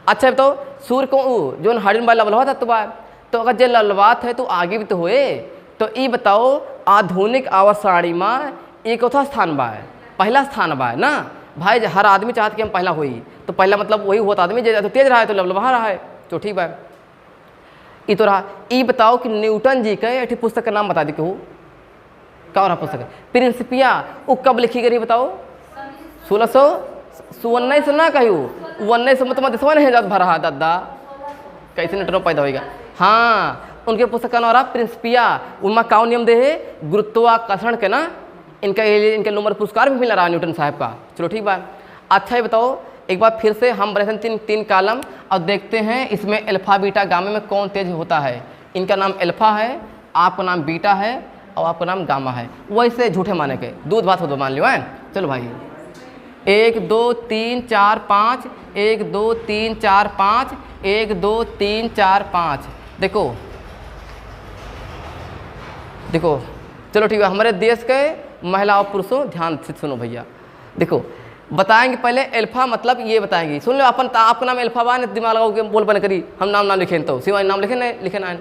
अच्छा, बताओ सूर्य को जो हाइड्रोजन बा लवलवा तत्व बा, तो अगर जो लवलवात है तो आगे भी तो हुए। तो ये बताओ आधुनिक आवर्त सारणी में एक चौथा स्थान बा, पहला स्थान बा ना भाई। हर आदमी चाहता कि हम पहला होई, तो पहला मतलब वही होता आदमी जो तेज रहा है तो लवलवा रहा है। तो ठीक बा, ये तो रहा। ये बताओ कि न्यूटन जी का एक पुस्तक का नाम बता दी कहूँ, क्या रहा पुस्तक प्रिंसिपिया, वो कब लिखी गई बताओ 1619 ना कहूँ 19 में तो देशवा नहीं जात भरा दादा, कैसे न्यूटन पैदा होगा। हाँ, उनके पुस्तक का नाम रहा प्रिंसिपिया। उनमें क्या नियम दे है, गुरुत्वाकर्षण के ना, इनके नोबेल पुरस्कार भी मिला रहा न्यूटन साहब का। चलो ठीक बा। अच्छा, ये बताओ एक बार फिर से हम बने तीन कॉलम और देखते हैं इसमें अल्फा बीटा गामा में कौन तेज होता है। इनका नाम अल्फा है, आपका नाम बीटा है और आपका नाम गामा है। वैसे झूठे माने के दूध भात हो मान लियो है। चलो भाई 1 2 3 4 5, 1 2 3 4 5, 1 2 3 4 5। देखो देखो, चलो ठीक है। हमारे देश के महिला और पुरुषों ध्यान से सुनो भैया। देखो बताएंगे पहले अल्फा मतलब ये बताएंगे, सुन लो। अपन आपका नाम अल्फा बा, दिमाग लगाओ के बोल बने करी हम नाम लिखें तो शिवानी नाम लिखे नहीं लिखे ना।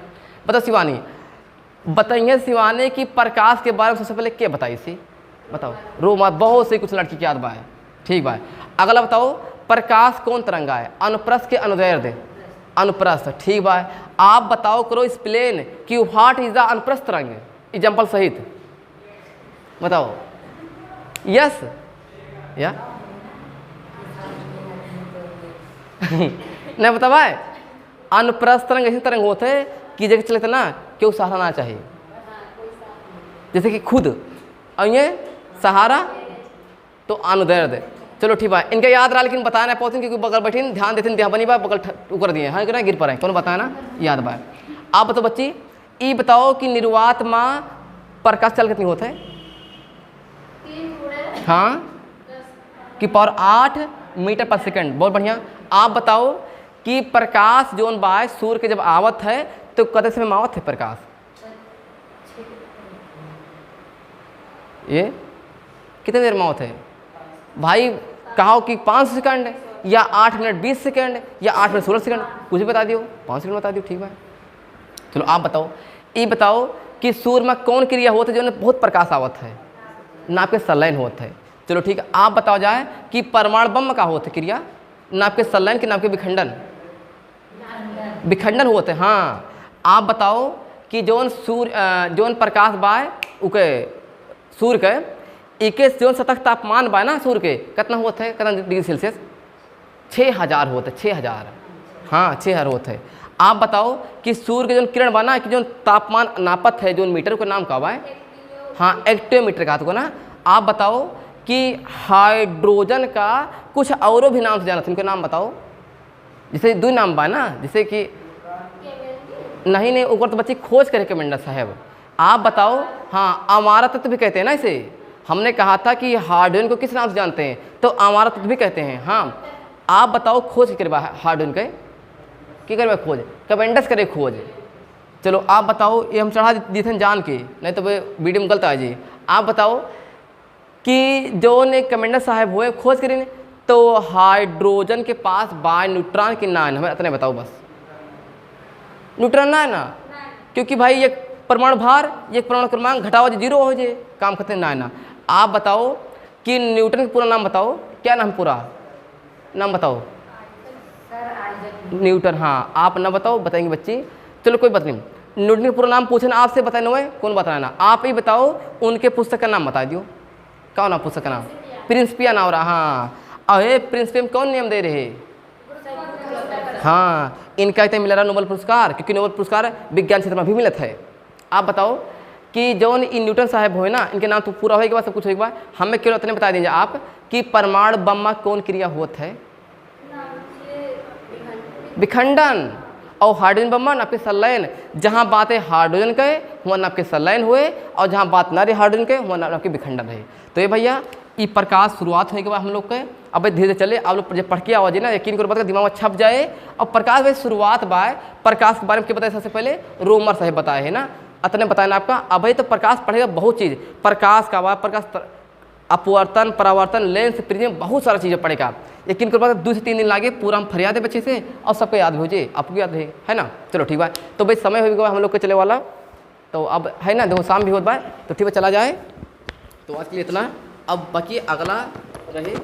बताओ शिवानी, बताइए शिवानी की प्रकाश के बारे में सबसे पहले क्या बताई सी, बताओ। रो मत, बहुत सी कुछ लड़की की याद बा है। ठीक बा। अगला बताओ प्रकाश कौन तरंगा है, अनुप्रस्थ के अनुदैर्ध्य दे, अनुप्रस्थ। ठीक बा। आप बताओ करो एक्सप्लेन कि व्हाट इज द अनुप्रस्थ तरंग, एग्जाम्पल सहित बताओ। यस या नहीं बतावा। अनुप्रस्थ तरंग ऐसी तरंग होते है कि जगह चलते ना क्यों सहारा ना चाहिए, जैसे कि खुद और ये सहारा तो अनुदैर्ध्य। चलो ठीक है, इनका याद रहा लेकिन बताया ना पहुँचें क्योंकि बगल बैठी ध्यान देते देहा बनी बा बगल उकर दिए हाँ गिर पर है कौन बताया ना याद बा। आप बताओ बच्ची, ये बताओ कि निर्वात में प्रकाश चल कितनी होता है, हाँ कि पावर 8 मीटर पर सेकंड। बहुत बढ़िया। आप बताओ कि प्रकाश जोन बा सूर्य के जब आवत है तो कतने समय में आवत है प्रकाश, ये कितने देर में आवत है भाई, कहो कि 5 सेकंड या 8 मिनट 20 सेकंड या 8 मिनट 16 सेकंड, कुछ भी बता दियो, 5 सेकंड बता दियो। ठीक है। चलो आप बताओ, ये बताओ कि सूर्य में कौन क्रिया होता है जो बहुत प्रकाश आवत है, नाप के संलयन होता है। चलो ठीक है। आप बताओ जाए कि परमाणु बम का होता है क्रिया, नाप के संलयन के नाप के विखंडन, विखंडन होते हैं। हाँ, आप बताओ कि जोन सूर्य जोन प्रकाश बाय उके सूर्य के इके जोन सतह तापमान बा ना सूर्य के कितना होता है, कितना डिग्री सेल्सियस 6000 होता है, 6000। हाँ 6000 होता है। आप बताओ कि सूर्य के जो किरण बना कि जो तापमान नापत है जो मीटर का नाम का बा है, हाँ एक्टियोमीटर का तो ना। आप बताओ कि हाइड्रोजन का कुछ औरों भी नाम से जाना था, उनके नाम बताओ। जैसे 2 नाम बा ना, जैसे कि नहीं ऊपर तो बच्चे खोज करे कमेंडर साहब। आप बताओ, हाँ अमारा तत्व भी कहते हैं ना इसे। हमने कहा था कि हाइड्रोजन को किस नाम से जानते हैं, तो अमारा तत्व भी कहते हैं। हाँ आप बताओ खोज करवा हाइड्रोजन के करवा खोज, कमेंडस करे खोज। चलो आप बताओ, ये हम चढ़ा दी थे जान के, नहीं तो वीडियो में गलत आ जाए। आप बताओ कि जो ने कमेंडर साहब हुए खोज करें तो हाइड्रोजन के पास बाय न्यूट्रॉन के ना हमें इतने बताओ बस, न्यूट्रॉन ना है ना, क्योंकि भाई एक परमाणु भार एक परमाणु क्रमांक घटाओ 0 हो जाए, काम खत्म ना है ना। आप बताओ कि न्यूटन का पूरा नाम बताओ, क्या नाम पूरा नाम बताओ न्यूटन। हाँ आप ना बताओ, बताएंगे बच्ची। चलो कोई बात नहीं, न्यूटन का पूरा नाम पूछे ना आपसे बताए ना, कौन बताना ना, आप ही बताओ उनके पुस्तक का नाम बता दियो। क्या नाम पुस्तक का नाम, प्रिंसिपिया नाम रहा। हाँ अरे प्रिंसिपिया में कौन नियम दे रहे, हाँ इनका इतना मिला रहा नोबेल पुरस्कार, क्योंकि नोबेल पुरस्कार विज्ञान क्षेत्र में भी मिलता है। आप बताओ कि जौन इन न्यूटन साहब हो ना, इनके नाम तो पूरा होएगा बाद सब कुछ होएगा बाद हमें केवल इतने बता दीजिए आप कि परमाणु बम में कौन क्रिया होत है? विखंडन। और हाइड्रोजन बम में आपके संलयन। जहाँ बात है हाइड्रोजन के वहाँ आपके संलयन हुए, और जहाँ बात ना रही हाइड्रोजन के वहाँ आपके विखंडन है। तो ये भैया ये प्रकाश शुरुआत होने के बाद हम लोग के अब धीरे चले आप लोग जब पढ़ के आवाज ना यकीन करो बात दिमाग में छप जाए। और प्रकाश भाई शुरुआत बाय प्रकाश के बारे में क्या बताया सबसे पहले? रोमर साहब बताए है ना, अतने बताया ना आपका। अब भाई तो प्रकाश पढ़ेगा बहुत चीज़, प्रकाश का बाद प्रकाश अपवर्तन, परावर्तन, लेंस, प्रिज्म, बहुत सारा चीज़ें पढ़ेगा। यकीन करो बात 2 से 3 दिन लागे पूरा हम फरियाद है बच्चे से और सबको याद हो जाए, आपको याद है ना। चलो ठीक है, तो भाई समय हो हम लोग को चले वाला, तो अब है ना देखो शाम भी होता है, तो ठीक है चला जाए। तो आज के लिए इतना, अब बाकी अगला रहे